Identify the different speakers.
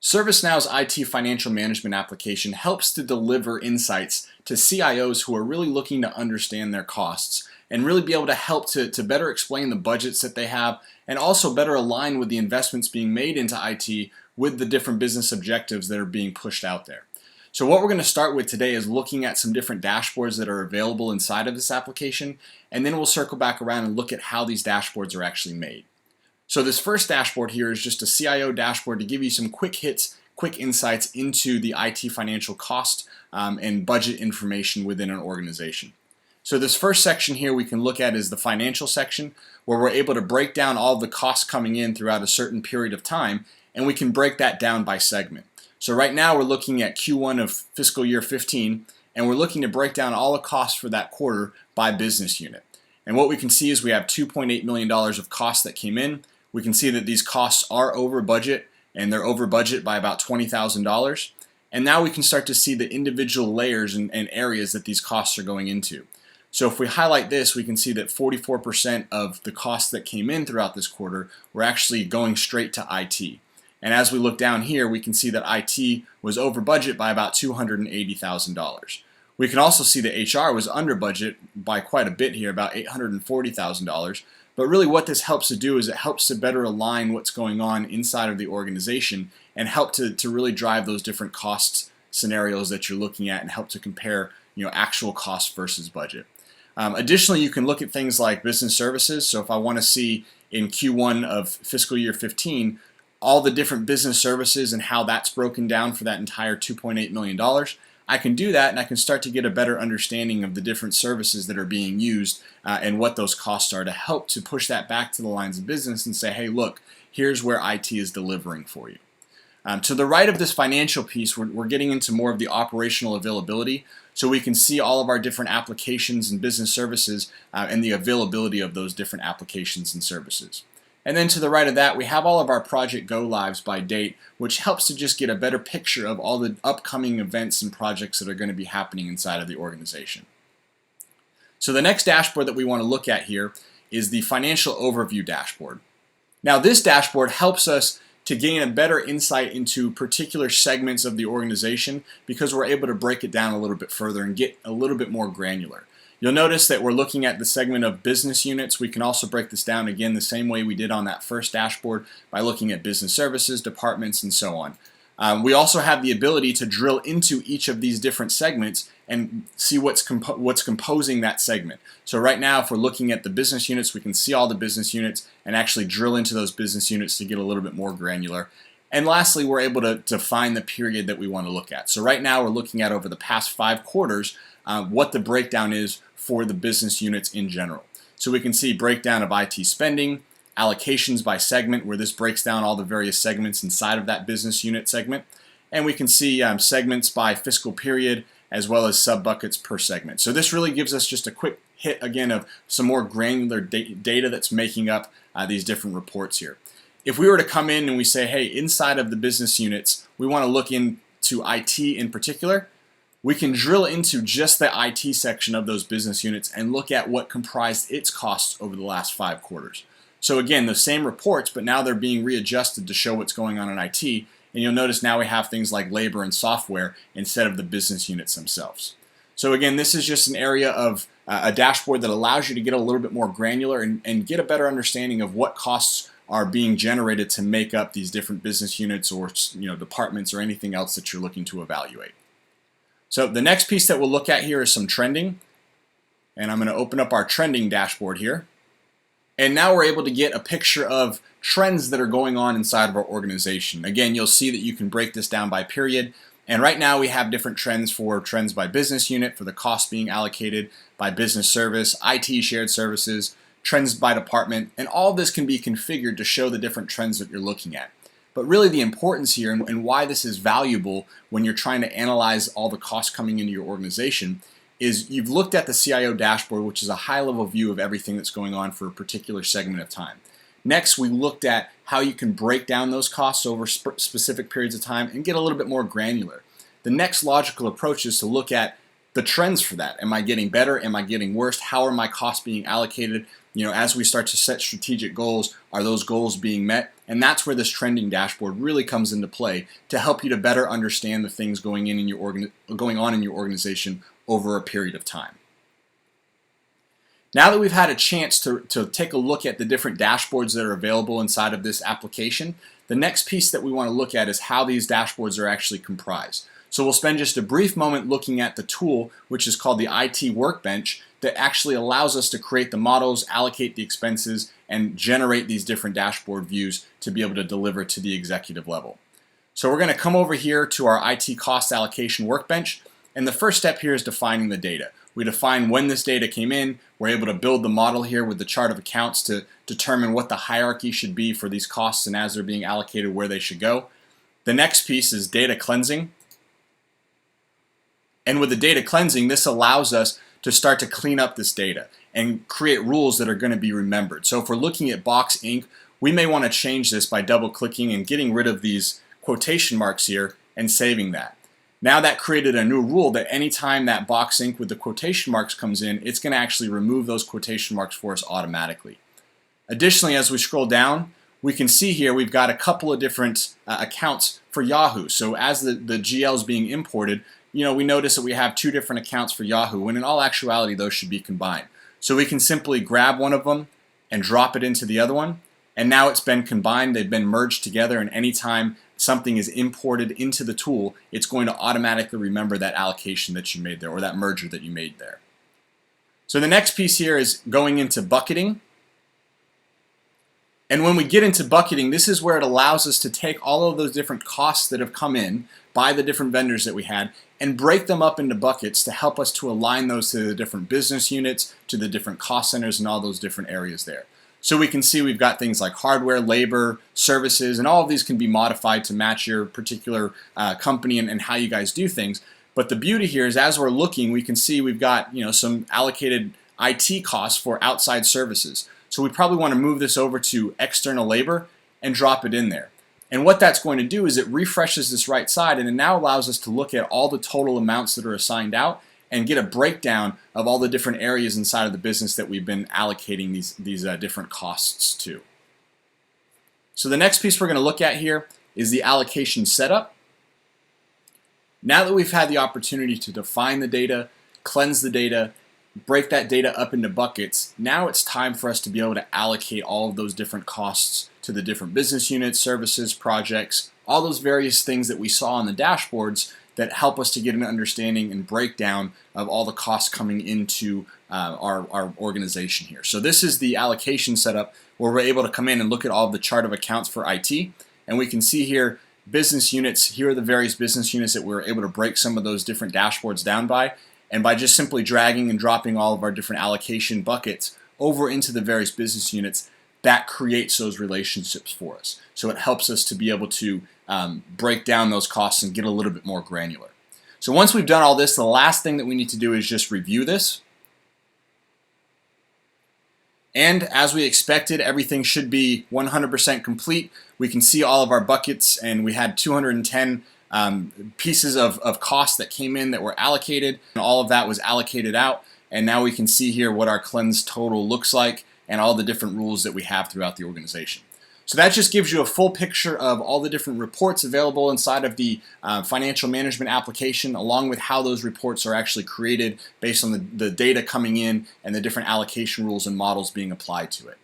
Speaker 1: ServiceNow's IT financial management application helps to deliver insights to CIOs who are really looking to understand their costs and really be able to help to better explain the budgets that they have and also better align with the investments being made into IT with the different business objectives that are being pushed out there. So what we're going to start with today is looking at some different dashboards that are available inside of this application, and then we'll circle back around and look at how these dashboards are actually made. So this first dashboard here is just a CIO dashboard to give you some quick hits, quick insights into the IT financial cost and budget information within an organization. So this first section here we can look at is the financial section, where we're able to break down all the costs coming in throughout a certain period of time, and we can break that down by segment. So right now we're looking at Q1 of fiscal year 15, and we're looking to break down all the costs for that quarter by business unit. And what we can see is we have $2.8 million of costs that came in. We can see that these costs are over budget, and they're over budget by about $20,000. And now we can start to see the individual layers and areas that these costs are going into. So if we highlight this, we can see that 44% of the costs that came in throughout this quarter were actually going straight to IT. And as we look down here, we can see that IT was over budget by about $280,000. We can also see that HR was under budget by quite a bit here, about $840,000. But really what this helps to do is it helps to better align what's going on inside of the organization and help to really drive those different cost scenarios that you're looking at and help to compare actual cost versus budget. Additionally, you can look at things like business services. So if I want to see in Q1 of fiscal year 15 all the different business services and how that's broken down for that entire $2.8 million, I can do that and I can start to get a better understanding of the different services that are being used and what those costs are to help to push that back to the lines of business and say, hey, look, here's where IT is delivering for you. To the right of this financial piece, we're getting into more of the operational availability, so we can see all of our different applications and business services and the availability of those different applications and services. And then to the right of that, we have all of our project go lives by date, which helps to just get a better picture of all the upcoming events and projects that are going to be happening inside of the organization. So the next dashboard that we want to look at here is the financial overview dashboard. Now this dashboard helps us to gain a better insight into particular segments of the organization because we're able to break it down a little bit further and get a little bit more granular. You'll notice that we're looking at the segment of business units. We can also break this down again the same way we did on that first dashboard by looking at business services, departments, and so on. We also have the ability to drill into each of these different segments and see what's composing that segment. So right now, if we're looking at the business units, we can see all the business units and actually drill into those business units to get a little bit more granular. And lastly, we're able to find the period that we want to look at. So right now, we're looking at over the past 5 quarters what the breakdown is for the business units in general. So we can see breakdown of IT spending, allocations by segment, where this breaks down all the various segments inside of that business unit segment. And we can see segments by fiscal period as well as sub-buckets per segment. So this really gives us just a quick hit again of some more granular data that's making up these different reports here. If we were to come in and we say, hey, inside of the business units, we want to look into IT in particular, we can drill into just the IT section of those business units and look at what comprised its costs over the last 5 quarters. So again, the same reports, but now they're being readjusted to show what's going on in IT. And you'll notice now we have things like labor and software instead of the business units themselves. So again, this is just an area of a dashboard that allows you to get a little bit more granular and get a better understanding of what costs are being generated to make up these different business units or departments or anything else that you're looking to evaluate. So the next piece that we'll look at here is some trending. And I'm going to open up our trending dashboard here. And now we're able to get a picture of trends that are going on inside of our organization. Again, you'll see that you can break this down by period. And right now we have different trends by business unit, for the cost being allocated, by business service, IT shared services, trends by department, and all this can be configured to show the different trends that you're looking at. But really the importance here and why this is valuable when you're trying to analyze all the costs coming into your organization is you've looked at the CIO dashboard, which is a high-level view of everything that's going on for a particular segment of time. Next, we looked at how you can break down those costs over specific periods of time and get a little bit more granular. The next logical approach is to look at the trends for that. Am I getting better? Am I getting worse? How are my costs being allocated? as we start to set strategic goals, are those goals being met? And that's where this trending dashboard really comes into play to help you to better understand the things going on in your organization over a period of time. Now that we've had a chance to take a look at the different dashboards that are available inside of this application, the next piece that we want to look at is how these dashboards are actually comprised. So we'll spend just a brief moment looking at the tool, which is called the IT Workbench, that actually allows us to create the models, allocate the expenses, and generate these different dashboard views to be able to deliver to the executive level. So we're going to come over here to our IT Cost Allocation Workbench, and the first step here is defining the data. We define when this data came in. We're able to build the model here with the chart of accounts to determine what the hierarchy should be for these costs and as they're being allocated, where they should go. The next piece is data cleansing. And with the data cleansing, this allows us to start to clean up this data and create rules that are going to be remembered. So if we're looking at Box Inc., we may want to change this by double-clicking and getting rid of these quotation marks here and saving that. Now that created a new rule that anytime that Box Inc. with the quotation marks comes in, it's going to actually remove those quotation marks for us automatically. Additionally, as we scroll down, we can see here we've got a couple of different accounts for Yahoo. So as the GL is being imported, we notice that we have two different accounts for Yahoo, when in all actuality those should be combined. So we can simply grab one of them and drop it into the other one, and now it's been combined, they've been merged together, and anytime something is imported into the tool, it's going to automatically remember that allocation that you made there, or that merger that you made there. So the next piece here is going into bucketing. And when we get into bucketing, this is where it allows us to take all of those different costs that have come in by the different vendors that we had and break them up into buckets to help us to align those to the different business units, to the different cost centers, and all those different areas there. So we can see we've got things like hardware, labor, services, and all of these can be modified to match your particular company and how you guys do things. But the beauty here is as we're looking, we can see we've got some allocated IT costs for outside services. So we probably want to move this over to external labor and drop it in there. And what that's going to do is it refreshes this right side, and it now allows us to look at all the total amounts that are assigned out and get a breakdown of all the different areas inside of the business that we've been allocating these different costs to. So the next piece we're going to look at here is the allocation setup. Now that we've had the opportunity to define the data, cleanse the data, break that data up into buckets, now it's time for us to be able to allocate all of those different costs to the different business units, services, projects, all those various things that we saw on the dashboards that help us to get an understanding and breakdown of all the costs coming into our organization here. So this is the allocation setup where we're able to come in and look at all of the chart of accounts for IT, and we can see here business units. Here are the various business units that we're able to break some of those different dashboards down by, and by just simply dragging and dropping all of our different allocation buckets over into the various business units, that creates those relationships for us. So it helps us to be able to break down those costs and get a little bit more granular. So once we've done all this, the last thing that we need to do is just review this. And as we expected, everything should be 100% complete. We can see all of our buckets, and we had 210 pieces of costs that came in that were allocated, and all of that was allocated out. And now we can see here what our cleansed total looks like and all the different rules that we have throughout the organization. So that just gives you a full picture of all the different reports available inside of the financial management application, along with how those reports are actually created based on the data coming in and the different allocation rules and models being applied to it.